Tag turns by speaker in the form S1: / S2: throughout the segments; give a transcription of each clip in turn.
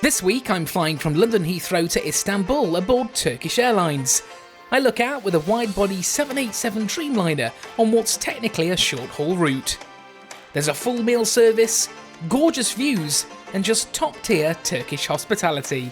S1: This week I'm flying from London Heathrow to Istanbul aboard Turkish Airlines. I look out with a widebody 787 Dreamliner on what's technically a short-haul route. There's a full meal service, gorgeous views, and just top-tier Turkish hospitality.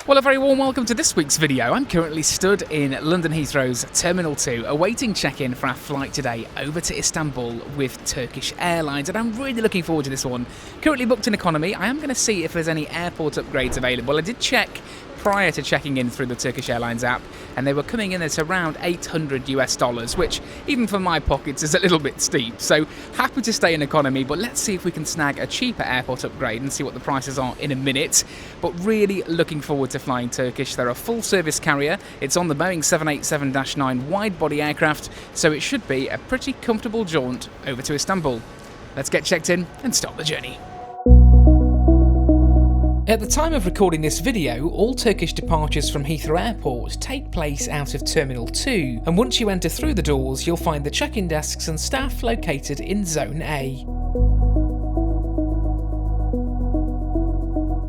S1: Well, a very warm welcome to this week's video. I'm currently stood in London Heathrow's Terminal 2, awaiting check-in for our flight today over to Istanbul with Turkish Airlines, and I'm really looking forward to this one. Currently booked in economy. I am going to see if there's any airport upgrades available. I did check prior to checking in through the Turkish Airlines app, and they were coming in at around $800 US, which even for my pockets is a little bit steep. So happy to stay in economy, but let's see if we can snag a cheaper airport upgrade and see what the prices are in a minute. But really looking forward to flying Turkish. They're a full service carrier. It's on the Boeing 787-9 wide-body aircraft, so it should be a pretty comfortable jaunt over to Istanbul. Let's get checked in and start the journey. At the time of recording this video, all Turkish departures from Heathrow Airport take place out of Terminal 2, and once you enter through the doors, you'll find the check-in desks and staff located in Zone A.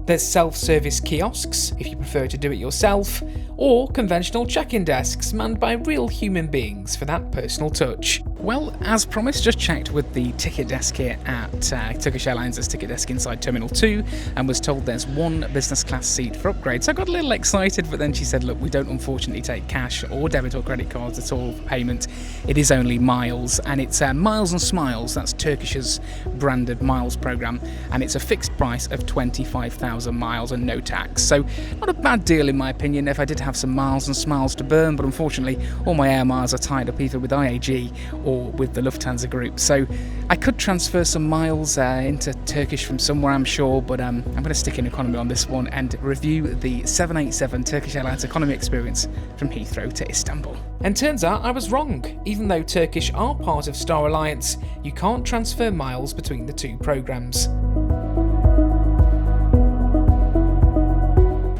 S1: There's self-service kiosks, if you prefer to do it yourself, or conventional check-in desks manned by real human beings for that personal touch. Well, as promised, just checked with the ticket desk here at Turkish Airlines' ticket desk inside Terminal 2 and was told there's one business class seat for upgrade. So I got a little excited, but then she said, look, we don't unfortunately take cash or debit or credit cards at all for payment. It is only miles, and it's Miles and Smiles. That's Turkish's branded miles program, and it's a fixed price of 25,000 miles and no tax. So not a bad deal in my opinion if I did have some miles and smiles to burn, but unfortunately all my air miles are tied up either with IAG or with the Lufthansa group. So I could transfer some miles into Turkish from somewhere, I'm sure, but I'm going to stick in economy on this one and review the 787 Turkish Airlines economy experience from Heathrow to Istanbul. And turns out I was wrong. Even though Turkish are part of Star Alliance, you can't transfer miles between the two programs.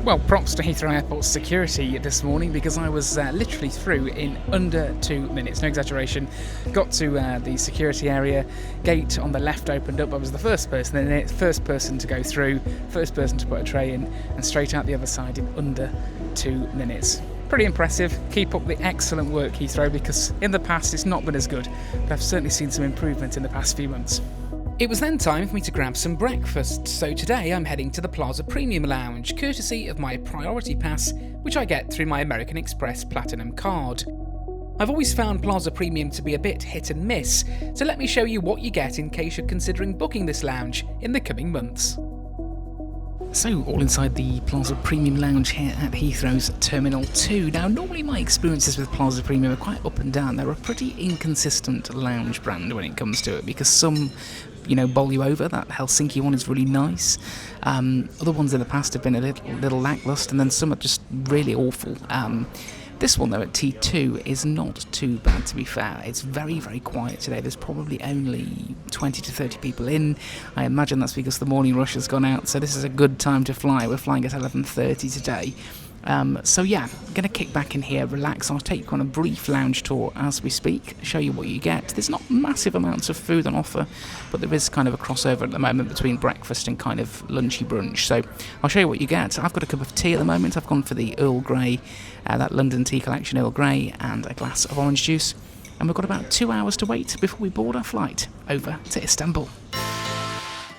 S1: Well, props to Heathrow Airport security this morning, because I was literally through in under 2 minutes, no exaggeration. Got to the security area, gate on the left opened up, I was the first person in it, first person to go through, first person to put a tray in, and straight out the other side in under 2 minutes. Pretty impressive. Keep up the excellent work, Heathrow, because in the past it's not been as good, but I've certainly seen some improvement in the past few months. It was then time for me to grab some breakfast, so today I'm heading to the Plaza Premium Lounge, courtesy of my Priority Pass, which I get through my American Express Platinum card. I've always found Plaza Premium to be a bit hit and miss, so let me show you what you get in case you're considering booking this lounge in the coming months. So, all inside the Plaza Premium Lounge here at Heathrow's Terminal 2. Now, normally my experiences with Plaza Premium are quite up and down. They're a pretty inconsistent lounge brand when it comes to it, because some, bowl you over. That Helsinki one is really nice. Other ones in the past have been a little lacklustre, and then some are just really awful. This one, though, at T2 is not too bad, to be fair. It's very, very quiet today. There's probably only 20 to 30 people in. I imagine that's because the morning rush has gone out, so this is a good time to fly. We're flying at 11:30 today. So yeah, I'm going to kick back in here, relax. I'll take you on a brief lounge tour as we speak, show you what you get. There's not massive amounts of food on offer, but there is kind of a crossover at the moment between breakfast and kind of lunchy brunch. So I'll show you what you get. I've got a cup of tea at the moment. I've gone for the Earl Grey, that London Tea Collection Earl Grey, and a glass of orange juice. And we've got about 2 hours to wait before we board our flight over to Istanbul.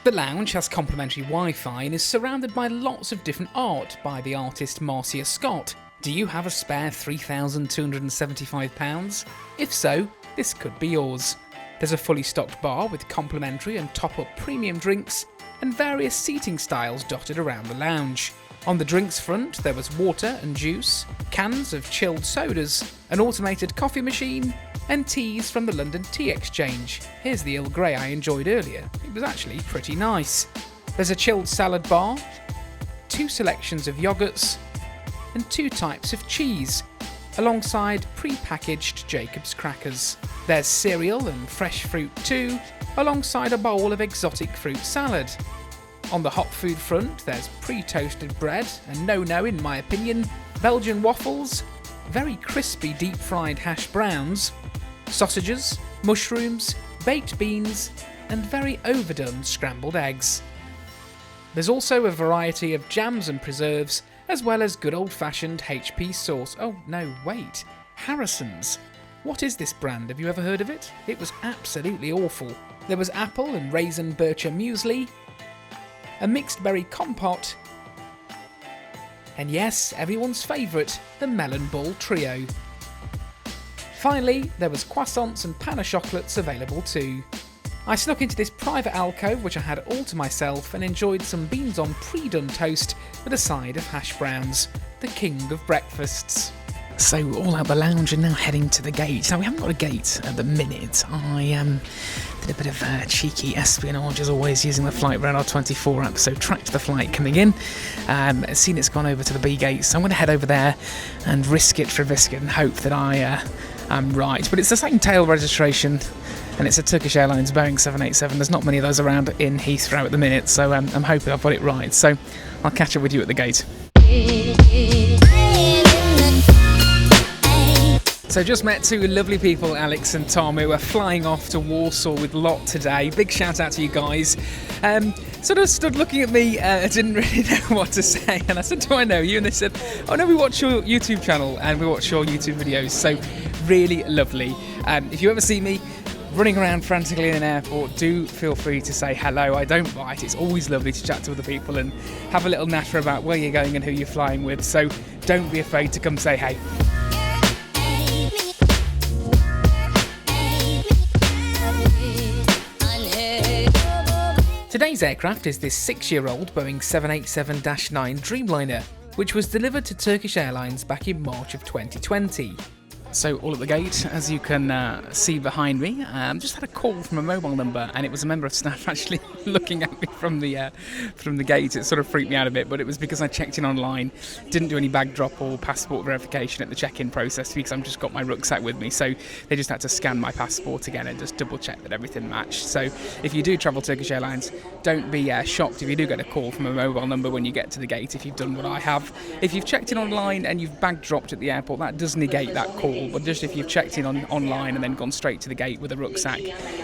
S1: The lounge has complimentary Wi-Fi and is surrounded by lots of different art by the artist Marcia Scott. Do you have a spare £3,275? If so, this could be yours. There's a fully stocked bar with complimentary and top-up premium drinks and various seating styles dotted around the lounge. On the drinks front, there was water and juice, cans of chilled sodas, an automated coffee machine, and teas from the London Tea Exchange. Here's the Earl Grey I enjoyed earlier. It was actually pretty nice. There's a chilled salad bar, 2 selections of yogurts, and 2 types of cheese, alongside pre-packaged Jacob's crackers. There's cereal and fresh fruit too, alongside a bowl of exotic fruit salad. On the hot food front, there's pre-toasted bread, a no-no in my opinion, Belgian waffles, very crispy deep-fried hash browns, sausages, mushrooms, baked beans, and very overdone scrambled eggs. There's also a variety of jams and preserves, as well as good old-fashioned HP sauce. Oh no, wait, Harrison's. What is this brand? Have you ever heard of it? It was absolutely awful. There was apple and raisin bircher muesli, a mixed berry compote, and yes, everyone's favourite, the melon ball trio. Finally, there was croissants and pain au chocolates available too. I snuck into this private alcove which I had all to myself and enjoyed some beans on pre-done toast with a side of hash browns, the king of breakfasts. So all out the lounge and now heading to the gate. Now we haven't got a gate at the minute. I did a bit of cheeky espionage as always using the Flight Radar 24 app, so tracked the flight coming in, seen it's gone over to the B gate, so I'm going to head over there and risk it for a biscuit and hope that I am right. But it's the same tail registration and it's a Turkish Airlines Boeing 787. There's not many of those around in Heathrow at the minute, so I'm hoping I've got it right. So I'll catch up with you at the gate. So just met two lovely people, Alex and Tom, who are flying off to Warsaw with Lot today. Big shout out to you guys. Sort of stood looking at me, I didn't really know what to say, and I said, do I know you? And they said, oh no, we watch your YouTube channel and we watch your YouTube videos, so really lovely. If you ever see me running around frantically in an airport, do feel free to say hello. I don't bite. It's always lovely to chat to other people and have a little natter about where you're going and who you're flying with, so don't be afraid to come say hey. Today's aircraft is this 6-year-old Boeing 787-9 Dreamliner, which was delivered to Turkish Airlines back in March of 2020. So all at the gate, as you can see behind me, just had a call from a mobile number, and it was a member of staff actually looking at me from the gate. It sort of freaked me out a bit, but it was because I checked in online, didn't do any bag drop or passport verification at the check-in process because I've just got my rucksack with me, so they just had to scan my passport again and just double check that everything matched. So if you do travel Turkish Airlines, don't be shocked if you do get a call from a mobile number when you get to the gate if you've done what I have. If you've checked in online and you've bag dropped at the airport, that does negate that call. But just if you've checked in online and then gone straight to the gate with a rucksack,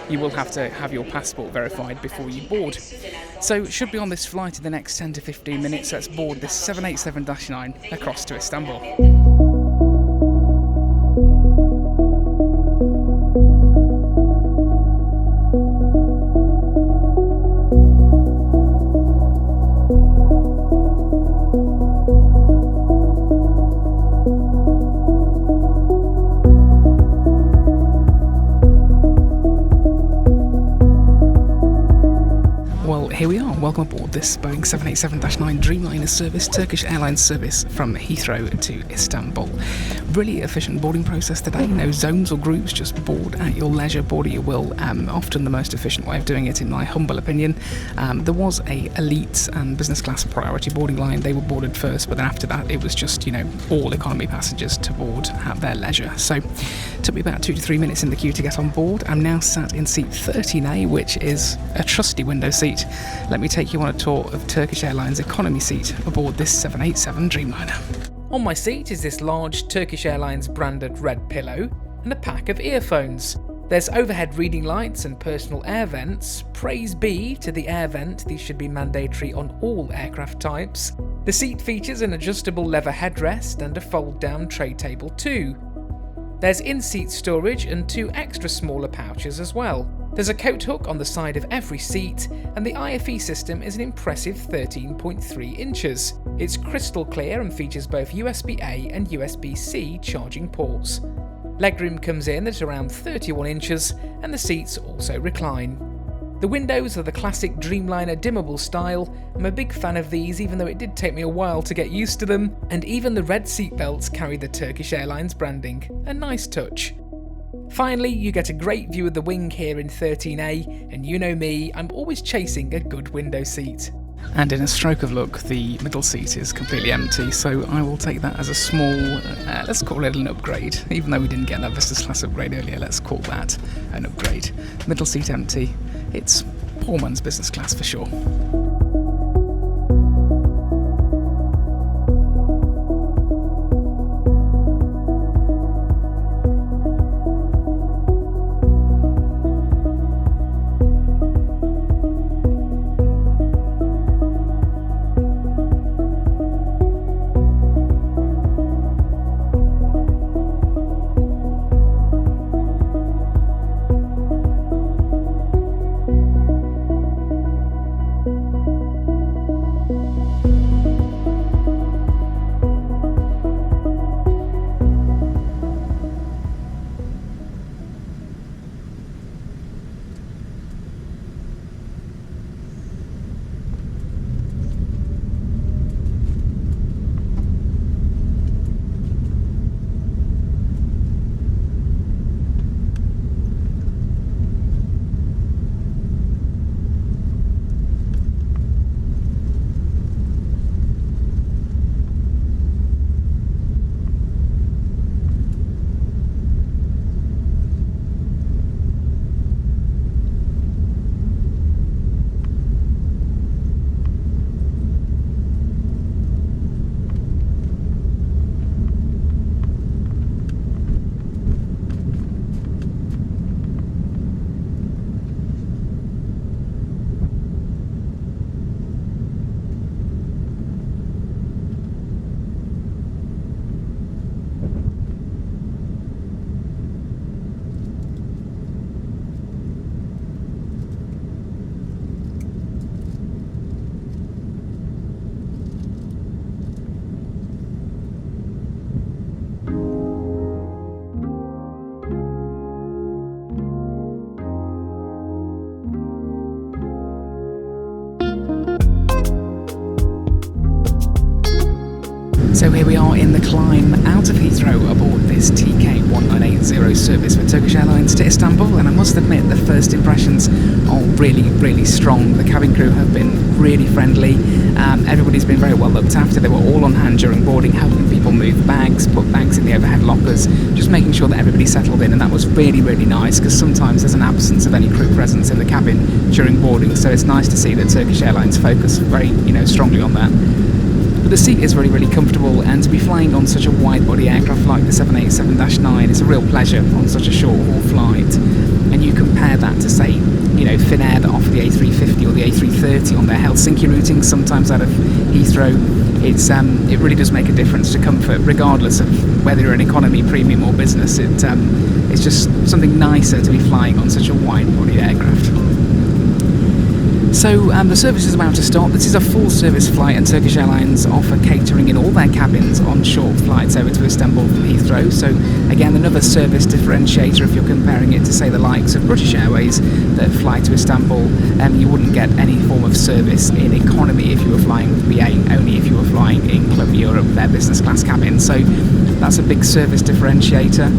S1: you will have to have your passport verified before you board. So should be on this flight in the next 10 to 15 minutes. Let's board this 787-9 across to Istanbul. Here we are, welcome aboard this Boeing 787-9 Dreamliner service, Turkish Airlines service from Heathrow to Istanbul. Really efficient boarding process today, no zones or groups, just board at your leisure, board at your will, often the most efficient way of doing it in my humble opinion. There was a elite and business class priority boarding line, they were boarded first, but then after that it was just, all economy passengers to board at their leisure. So it took me about 2 to 3 minutes in the queue to get on board. I'm now sat in seat 13A, which is a trusty window seat. Let me take you on a tour of Turkish Airlines economy seat aboard this 787 Dreamliner. On my seat is this large Turkish Airlines branded red pillow and a pack of earphones. There's overhead reading lights and personal air vents. Praise be to the air vent, these should be mandatory on all aircraft types. The seat features an adjustable leather headrest and a fold-down tray table too. There's in-seat storage and 2 extra smaller pouches as well. There's a coat hook on the side of every seat, and the IFE system is an impressive 13.3 inches. It's crystal clear and features both USB-A and USB-C charging ports. Legroom comes in at around 31 inches, and the seats also recline. The windows are the classic Dreamliner dimmable style. I'm a big fan of these, even though it did take me a while to get used to them, and even the red seatbelts carry the Turkish Airlines branding. A nice touch. Finally, you get a great view of the wing here in 13A, and you know me, I'm always chasing a good window seat. And in a stroke of luck, the middle seat is completely empty, so I will take that as a small, let's call it an upgrade. Even though we didn't get that business class upgrade earlier, let's call that an upgrade. Middle seat empty, it's poor man's business class for sure. So here we are in the climb out of Heathrow aboard this TK-1980 service for Turkish Airlines to Istanbul, and I must admit the first impressions are really strong. The cabin crew have been really friendly, everybody's been very well looked after. They were all on hand during boarding, helping people move bags, put bags in the overhead lockers, just making sure that everybody settled in, and that was really nice, because sometimes there's an absence of any crew presence in the cabin during boarding, so it's nice to see that Turkish Airlines focus very strongly on that. But the seat is really comfortable, and to be flying on such a wide-body aircraft like the 787-9 is a real pleasure on such a short-haul flight. And you compare that to, say, Finnair that offer the A350 or the A330 on their Helsinki routing, sometimes out of Heathrow. It really does make a difference to comfort, regardless of whether you're an economy, premium or business. It's just something nicer to be flying on such a wide-body aircraft. So the service is about to start. This is a full service flight, and Turkish Airlines offer catering in all their cabins on short flights over to Istanbul from Heathrow. So again, another service differentiator if you're comparing it to, say, the likes of British Airways that fly to Istanbul. You wouldn't get any form of service in economy if you were flying with BA, only if you were flying in Club Europe, their business class cabin. So that's a big service differentiator.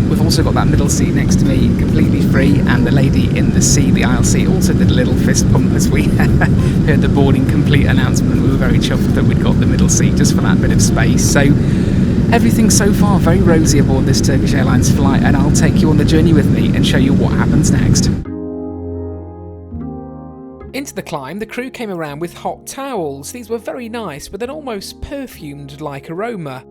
S1: We've also got that middle seat next to me completely free, and the lady in the seat, the aisle seat, also did a little fist pump as we heard the boarding complete announcement. We were very chuffed that we'd got the middle seat just for that bit of space. So everything so far very rosy aboard this Turkish Airlines flight, and I'll take you on the journey with me and show you what happens next. Into the climb, the crew came around with hot towels. These were very nice, with an almost perfumed-like aroma.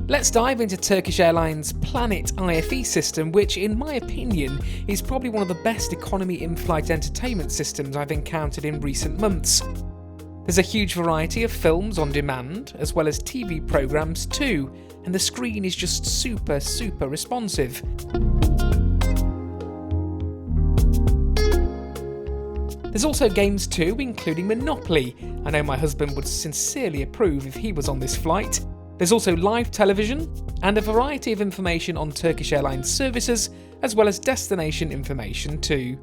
S1: Let's dive into Turkish Airlines' Planet IFE system, which, in my opinion, is probably one of the best economy in-flight entertainment systems I've encountered in recent months. There's a huge variety of films on demand, as well as TV programmes too, and the screen is just super responsive. There's also games too, including Monopoly. I know my husband would sincerely approve if he was on this flight. There's also live television and a variety of information on Turkish Airlines services, as well as destination information too.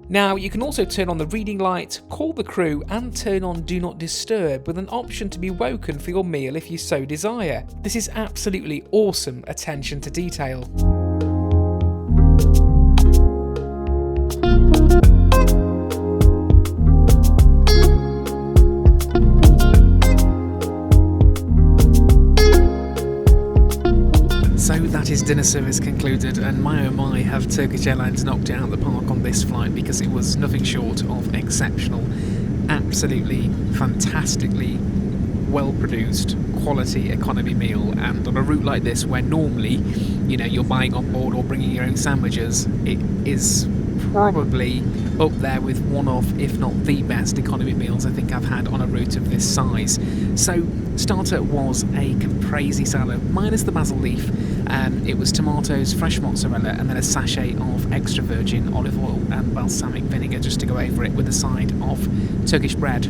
S1: Now, you can also turn on the reading light, call the crew, and turn on Do Not Disturb with an option to be woken for your meal if you so desire. This is absolutely awesome attention to detail. So that is dinner service concluded, and my oh my, have Turkish Airlines knocked it out of the park on this flight, because it was nothing short of exceptional. Absolutely fantastically well produced quality economy meal, and on a route like this where normally you're buying on board or bringing your own sandwiches, it is probably up there with one of, if not the best economy meals I think I've had on a route of this size. So starter was a caprese salad minus the basil leaf. It was tomatoes, fresh mozzarella, and then a sachet of extra virgin olive oil and balsamic vinegar just to go over it, with a side of Turkish bread,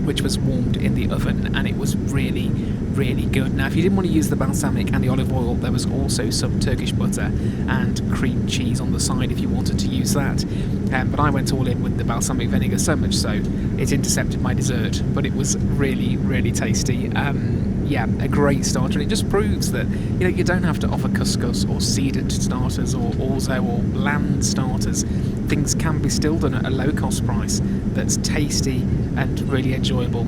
S1: which was warmed in the oven, and it was really good. Now, if you didn't want to use the balsamic and the olive oil, there was also some Turkish butter and cream cheese on the side if you wanted to use that. But I went all in with the balsamic vinegar, so much so it intercepted my dessert, but it was really tasty. Yeah, a great starter, and it just proves that you don't have to offer couscous or seeded starters or orzo or bland starters. Things can be still done at a low cost price that's tasty and really enjoyable.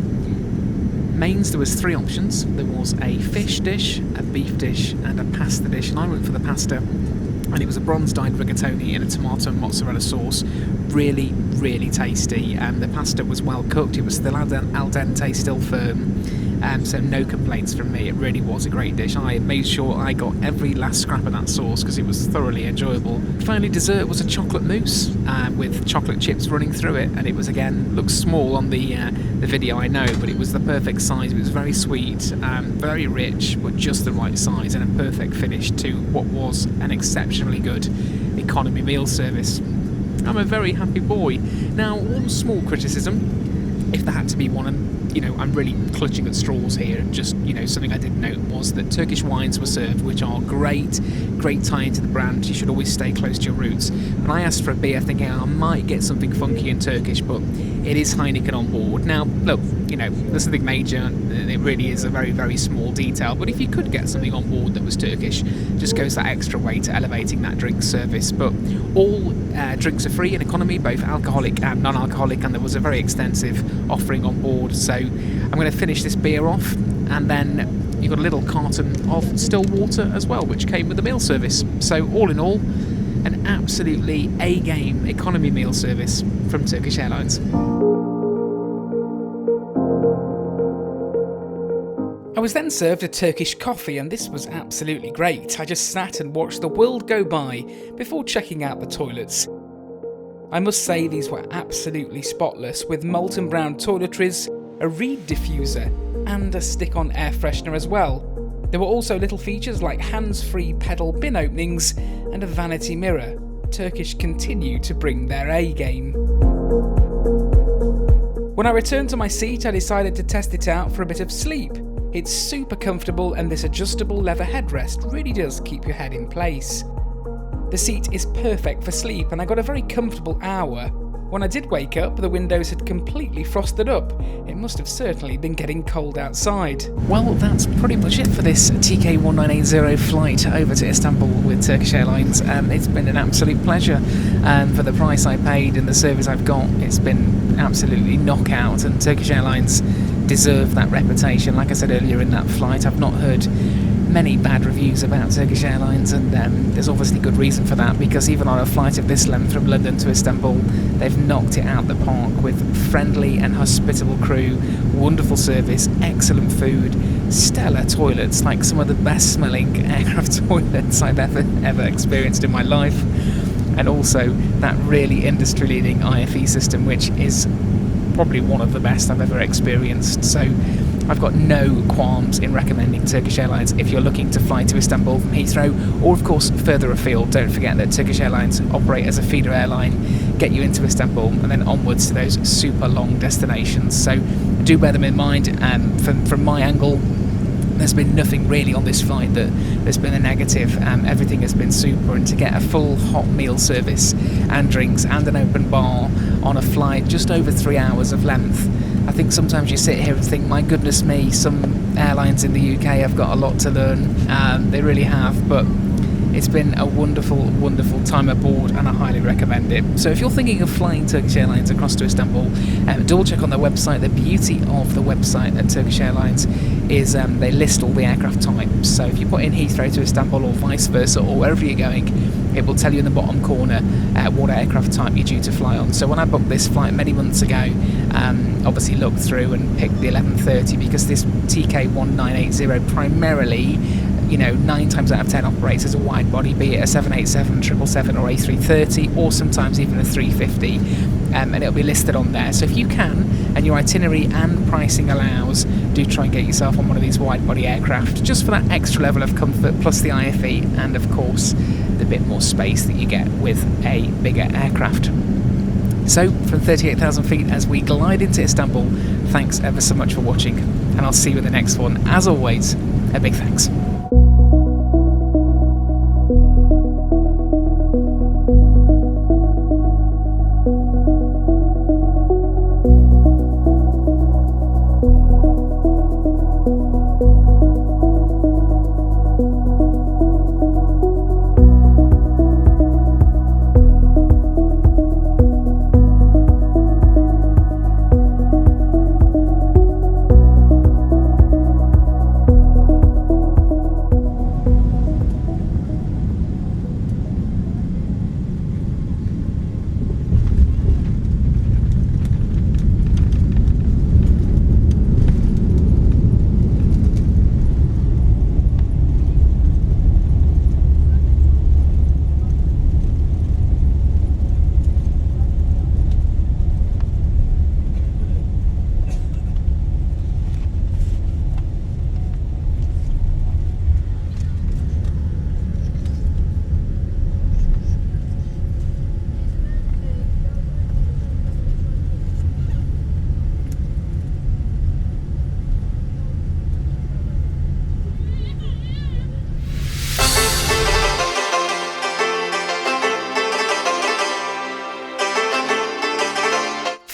S1: Mains, there was 3 options. There was a fish dish, a beef dish, and a pasta dish, and I went for the pasta, and it was a bronze-dyed rigatoni in a tomato and mozzarella sauce. Really tasty, and the pasta was well cooked. It was still al dente, still firm, so no complaints from me. It really was a great dish. I made sure I got every last scrap of that sauce because it was thoroughly enjoyable. Finally, dessert was a chocolate mousse with chocolate chips running through it, and it was, again, looks small on the video, I know, but it was the perfect size. It was very sweet, very rich, but just the right size, and a perfect finish to what was an exceptionally good economy meal service. I'm a very happy boy. Now, one small criticism. if there had to be one, and I'm really clutching at straws here, just something I did note was that Turkish wines were served, which are great tie into the brand. You should always stay close to your roots. And I asked for a beer thinking I might get something funky and Turkish, but it is Heineken on board. Now look, there's something major, it really is a very, very small detail, but if you could get something on board that was Turkish, just goes that extra way to elevating that drink service. But all drinks are free in economy, both alcoholic and non-alcoholic, and there was a very extensive offering on board. So I'm going to finish this beer off, and then you've got a little carton of still water as well, which came with the meal service. So all in all, an absolutely A-game economy meal service from Turkish Airlines. I was then served a Turkish coffee, and this was absolutely great. I just sat and watched the world go by before checking out the toilets. I must say these were absolutely spotless, with molten brown toiletries, a reed diffuser, and a stick-on air freshener as well. There were also little features like hands-free pedal bin openings and a vanity mirror. Turkish continue to bring their A-game. When I returned to my seat, I decided to test it out for a bit of sleep. It's super comfortable, and this adjustable leather headrest really does keep your head in place. The seat is perfect for sleep, and I got a very comfortable hour. When I did wake up, the windows had completely frosted up. It must have certainly been getting cold outside. Well, that's pretty much it for this TK1980 flight over to Istanbul with Turkish Airlines. It's been an absolute pleasure. For the price I paid and the service I've got, it's been absolutely knockout, and Turkish Airlines deserve that reputation. Like I said earlier in that flight, I've not heard many bad reviews about Turkish Airlines, and there's obviously good reason for that, because even on a flight of this length from London to Istanbul, they've knocked it out the park with friendly and hospitable crew, wonderful service, excellent food, stellar toilets, like some of the best smelling aircraft toilets I've ever experienced in my life, and also that really industry leading IFE system, which is probably one of the best I've ever experienced. So I've got no qualms in recommending Turkish Airlines if you're looking to fly to Istanbul from Heathrow, or of course further afield. Don't forget that Turkish Airlines operate as a feeder airline, get you into Istanbul and then onwards to those super long destinations. So do bear them in mind. From my angle, there's been nothing really on this flight that there's been a negative. Everything has been super, and to get a full hot meal service and drinks and an open bar on a flight just over 3 hours of length, I think sometimes you sit here and think, my goodness me, some airlines in the UK have got a lot to learn. They really have, but it's been a wonderful, wonderful time aboard, and I highly recommend it. So if you're thinking of flying Turkish Airlines across to Istanbul, double check on their website. The beauty of the website at Turkish Airlines is they list all the aircraft types. So if you put in Heathrow to Istanbul or vice versa, or wherever you're going, it will tell you in the bottom corner what aircraft type you're due to fly on. So when I booked this flight many months ago, obviously looked through and picked the 1130, because this TK1980 primarily, 9 times out of 10 operates as a wide body, be it a 787, 777 or A330, or sometimes even a 350, and it'll be listed on there. So if you can, and your itinerary and pricing allows, do try and get yourself on one of these wide body aircraft, just for that extra level of comfort, plus the IFE, and of course the bit more space that you get with a bigger aircraft. So from 38,000 feet as we glide into Istanbul, thanks ever so much for watching, and I'll see you in the next one. As always, a big thanks.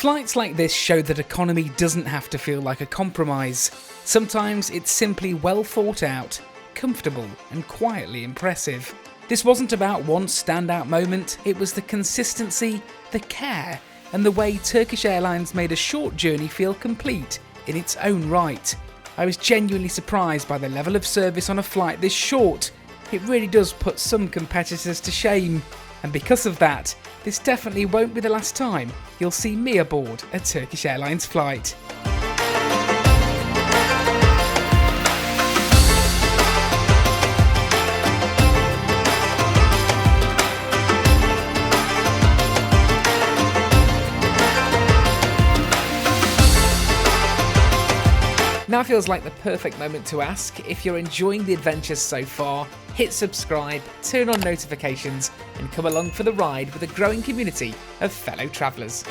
S1: Flights like this show that economy doesn't have to feel like a compromise. Sometimes it's simply well thought out, comfortable and quietly impressive. This wasn't about one standout moment, it was the consistency, the care, and the way Turkish Airlines made a short journey feel complete in its own right. I was genuinely surprised by the level of service on a flight this short. It really does put some competitors to shame. And because of that, this definitely won't be the last time you'll see me aboard a Turkish Airlines flight. Now feels like the perfect moment to ask, if you're enjoying the adventures so far, hit subscribe, turn on notifications, and come along for the ride with a growing community of fellow travellers.